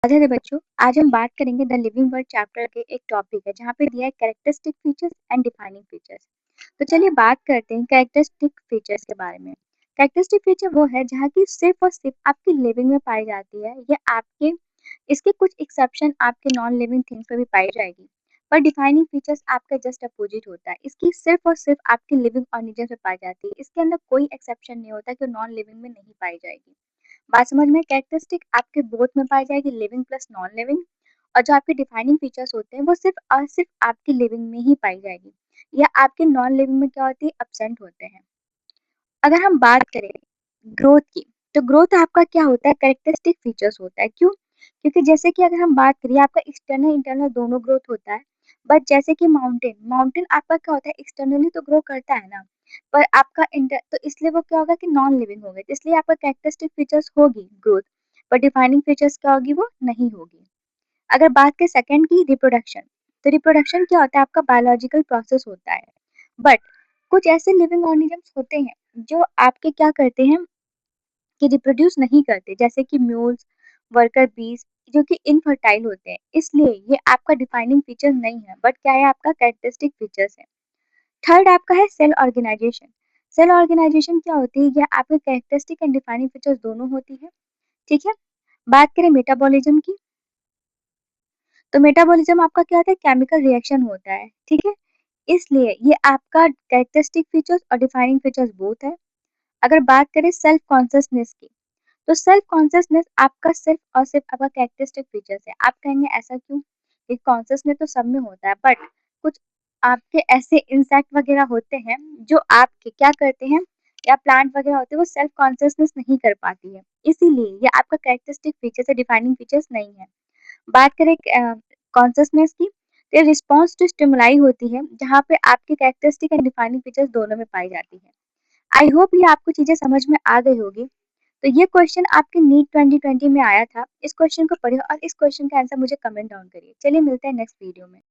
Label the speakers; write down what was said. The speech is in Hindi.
Speaker 1: राधे राधे बच्चों। आज हम बात करेंगे द लिविंग वर्ड चैप्टर के एक टॉपिक है जहाँ पे दिया है characteristic features and defining features. तो चलिए बात करते हैं कैरेक्टरिस्टिक फीचर्स के बारे में। कैरेक्टरिस्टिक फीचर वो है जहाँ की सिर्फ और सिर्फ आपकी लिविंग में पाई जाती है या आपके इसके कुछ एक्सेप्शन आपके नॉन लिविंग थिंग्स में भी पाई जाएगी। पर डिफाइनिंग फीचर्स आपका जस्ट अपोजिट होता है, इसकी सिर्फ और सिर्फ आपके लिविंग ऑर्गेनिजम्स में पाई जाती है, इसके अंदर कोई एक्सेप्शन नहीं होता कि नॉन लिविंग में नहीं पाई जाएगी। बात समझ में? कैरेक्टरिस्टिक आपके बोथ में पाई जाएगी, लिविंग प्लस नॉन लिविंग। और जो आपके डिफाइनिंग फीचर्स होते हैं वो सिर्फ और सिर्फ आपकी लिविंग में ही पाई जाएगी या आपके नॉन लिविंग में क्या होती है, एब्सेंट होते हैं। अगर हम बात करें ग्रोथ की, तो ग्रोथ आपका क्या होता है, कैरेक्टरिस्टिक फीचर्स होता है। क्यों? क्योंकि जैसे कि अगर हम बात करिए आपका एक्सटर्नल इंटरनल दोनों ग्रोथ होता है। बट जैसे कि माउंटेन माउंटेन आपका क्या होता है, एक्सटर्नली तो ग्रो करता है ना, पर आपका इंटर तो इसलिए वो क्या होगा कि नॉन लिविंग होगा, तो इसलिए आपका कैरेक्टरिस्टिक फीचर्स होगी ग्रोथ, पर डिफाइनिंग फीचर्स क्या होगी, वो नहीं होगी। अगर बात करें सेकंड की रिप्रोडक्शन, तो रिप्रोडक्शन क्या होता है, आपका बायोलॉजिकल प्रोसेस होता है। बट कुछ ऐसे लिविंग ऑर्गेनिजम्स होते हैं जो आपके क्या करते हैं कि रिप्रोड्यूस नहीं करते, जैसे कि म्यूल्स, वर्कर बीज, जो कि इनफर्टाइल होते हैं, इसलिए ये आपका डिफाइनिंग फीचर नहीं है, बट क्या है, आपका कैरेक्टरिस्टिक फीचर्स है। थर्ड आपका है सेल ऑर्गेनाइजेशन। सेल ऑर्गेनाइजेशन क्या होती है, यह आपके कैरेक्टरिस्टिक एंड डिफाइनिंग फीचर्स दोनों होती है। ठीक है। बात करें मेटाबॉलिज्म की, तो मेटाबॉलिज्म आपका क्या होता है, केमिकल रिएक्शन होता है। ठीक है। इसलिए ये आपका कैरेक्टरिस्टिक फीचर्स और डिफाइनिंग फीचर्स बोथ है। अगर बात करें सेल्फ कॉन्शियसनेस की, तो सेल्फ कॉन्शियसनेस आपका सिर्फ और सिर्फ आपका कैरेक्टरिस्टिक फीचर्स है। आप कहेंगे ऐसा क्यों? ये कॉन्शियसनेस तो सब में होता है, बट कुछ आपके ऐसे इंसेक्ट वगैरह होते हैं जो आपके क्या करते हैं, या प्लांट वगैरह होते हैं, वो सेल्फ कॉन्शियसनेस नहीं कर पाती है, इसीलिए ये आपका कैरेक्टरिस्टिक फीचर्स है, डिफाइनिंग फीचर्स नहीं है। बात करें कॉन्शियसनेस की, तो ये रिस्पॉन्स टू स्टिमुलाई होती है जहाँ पे आपके कैरेक्टरिस्टिक एंड डिफाइनिंग फीचर्स दोनों में पाई जाती है। आई होप ये आपको चीजें समझ में आ गई होगी। तो ये क्वेश्चन आपके नीट 2020 में आया था। इस क्वेश्चन को पढ़िए और इस क्वेश्चन का आंसर मुझे कमेंट डाउन करिए। चलिए मिलते हैं नेक्स्ट वीडियो में।